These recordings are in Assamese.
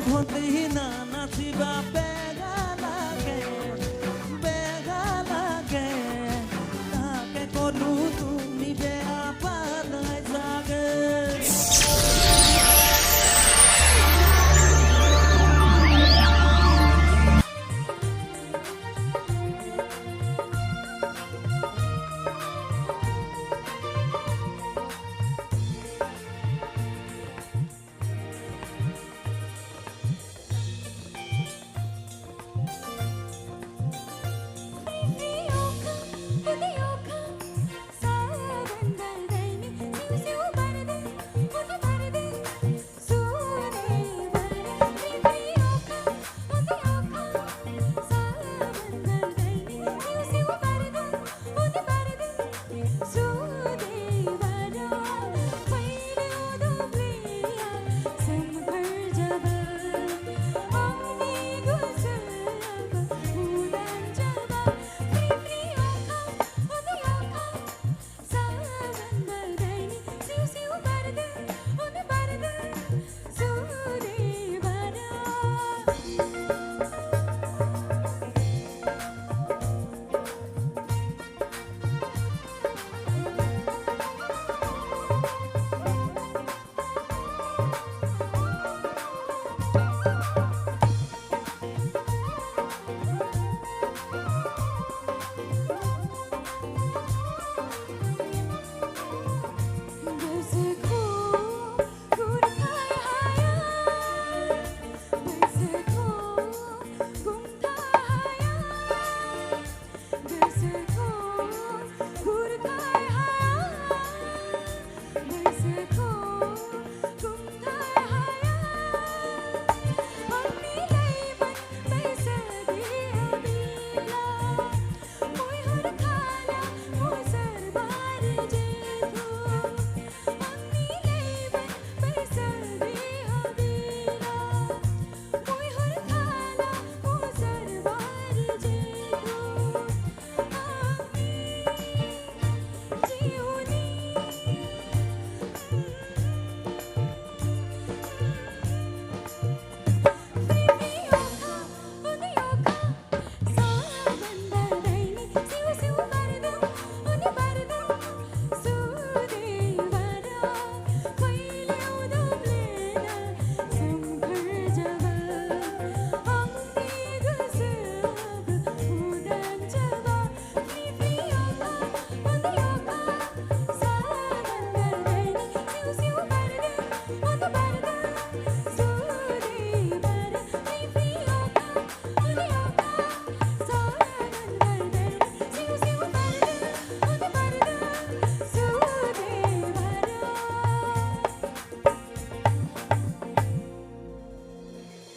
ভন্তি না নাচিবা বেগা লাগে তাকে কলো তুমি বেয়া পালাই যাগে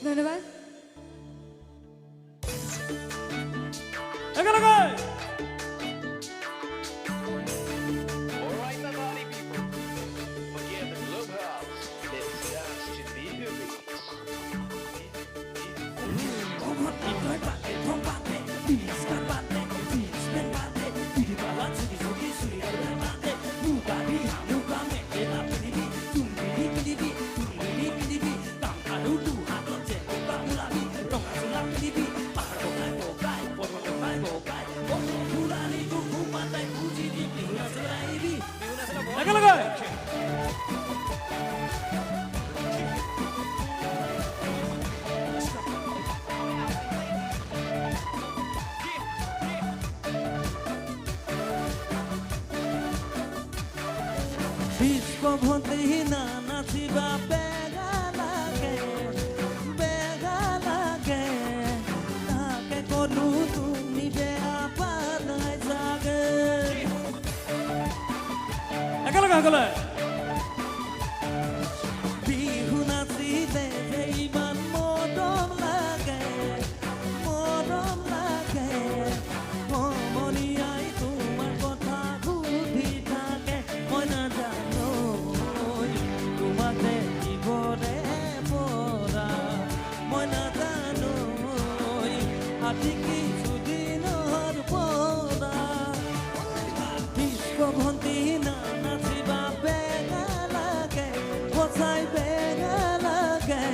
ধন্যবাদ বিশ্বভন্তি না নাচিবা বেগা লাগে তাকে কলো তুমি বেয়া পালাই যাগে একেলগে বিহু নাচিলে ইমান মৰম লাগে সমনীয়াই তোমাৰ কথা সুধি থাকে মই নাজানো তোমাকে দিবৰে পৰা মই নাজানো আজি কিছুদিনৰ পৰা বিশ্বভন্তি না নাচিবা বেগা লাগে সঁচাই বেগা লাগে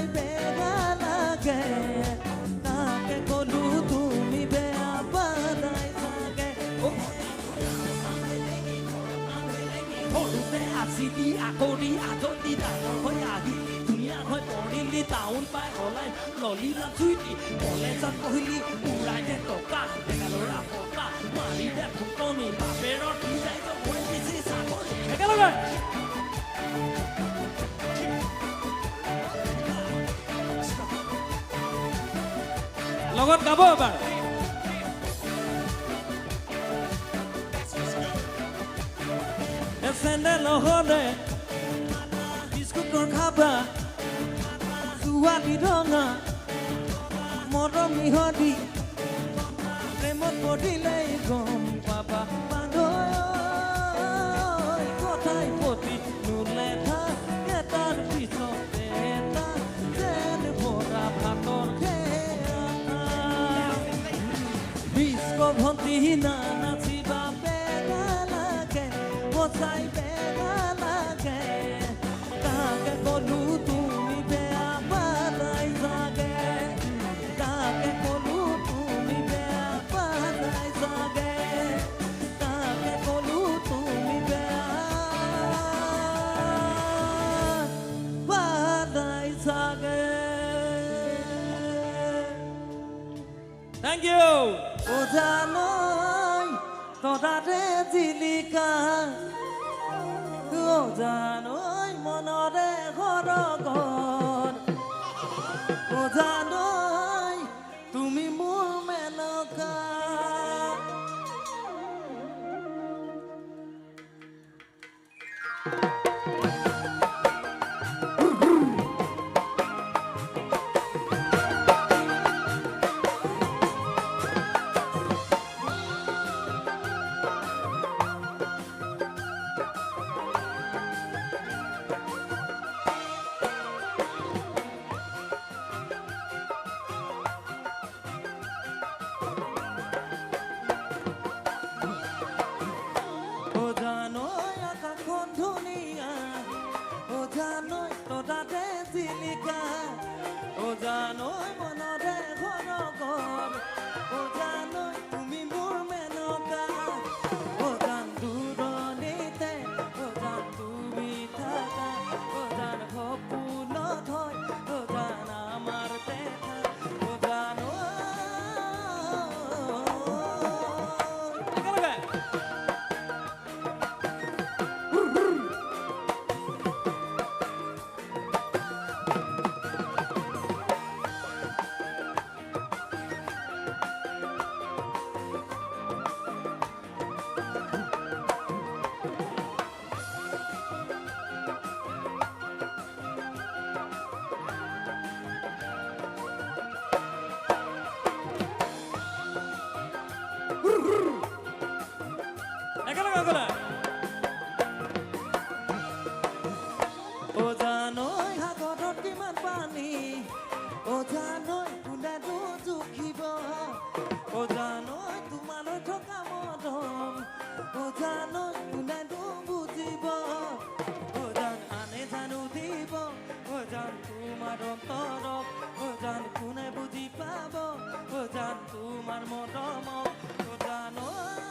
চাই বেগা লাগে তাকে কলো তুমি বেয়া পালাই চাগে সৰুতে আছিলি আকৰি আজলি ডাঙৰ হৈ আহি ধুনীয়া হৈ পৰিলি টাউন পাই ওলাই ললি লাজুইলি কলেজত পঢ়িলি উৰাই দে টকা ডেকা ল'ৰা পকা মাৰি দে ফুটনি বাপেৰৰ কি যায় হৈ বেছি চাকৰি একেলগে লগত গাব এবাৰ চেণ্ডেল নহ'লে বিস্কুটৰ খাবা ছোৱালী ৰঙা মৰম মিহলি প্ৰেমত পৰিলেই গম পাবা বান্ধৈ কথাই প্ৰতি নুলেখা এটাৰ পিছতে এটা যেন বৰা ভাতৰ বিস্ক ভণ্টি নাচিবা বেগা লাগে বচাই বেগা লাগে তাকে কলো তুমি বেয়া পালাই চাগে তাকে কলো তুমি বেয়া পালাই চাগে তাকে কলো তুমি বেয়া পালাই চাগে Thank you ও জানই তৰাৰে জিলিকা ও জানই মনৰে ঘৰ ও জানই তুমি মোৰ মেনকা ও জানই মনৰে ঘৰ ও জানই তুমি মোৰ মেনকা ও জান দূৰণিতে ও জান তুমি থাকা ও জান সপোনত হয় ও জান আমাৰ দেখা ও জানই ও জানই সাগৰত কিমান পানী ও জানই কোনেনো জুখিব ও জানই তোমালৈ থকা মৰম ও জানই কোনেনো বুজিব ও জান আনে জানো দিব ও জান তোমাৰ অন্তৰক ও জান কোনে বুজি পাব ও জান তোমাৰ মৰমক ও জানই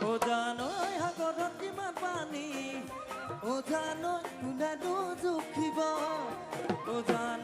ও জানই সাগৰত কিমান পানী ও জানই কোনেনো জুখিব ও জান